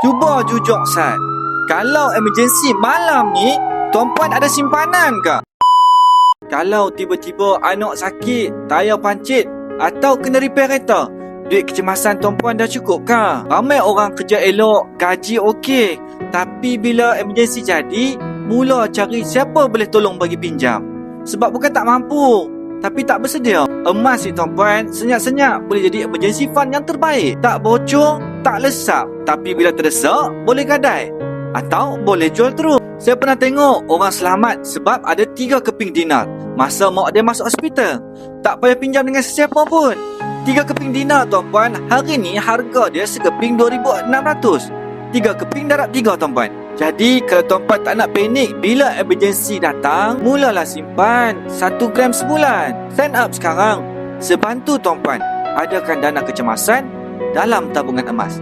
Cuba jujur Sat, kalau emergency malam ni, tuan puan ada simpanan ke? Kalau tiba-tiba anak sakit, tayar pancit atau kena repair kereta, duit kecemasan tuan puan dah cukup ke? Ramai orang kerja elok, gaji okey, tapi bila emergency jadi, mula cari siapa boleh tolong bagi pinjam. Sebab bukan tak mampu, tapi tak bersedia. Emas ni tuan puan, senyap-senyap boleh jadi emergency fund yang terbaik. Tak bocor, tak lesap, tapi bila terdesak, boleh gadai atau boleh jual terus. Saya pernah tengok orang selamat sebab ada 3 keping dinar masa mak dia masuk hospital. Tak payah pinjam dengan sesiapa pun. 3 keping dinar tuan puan, hari ni harga dia sekeping 2,600. 3 keping darab 3 tuan puan. Jadi kalau tuan puan tak nak panik bila emergency datang, mulalah simpan 1 gram sebulan. Sign up sekarang. Sebantu tuan puan adakan dana kecemasan dalam tabungan emas.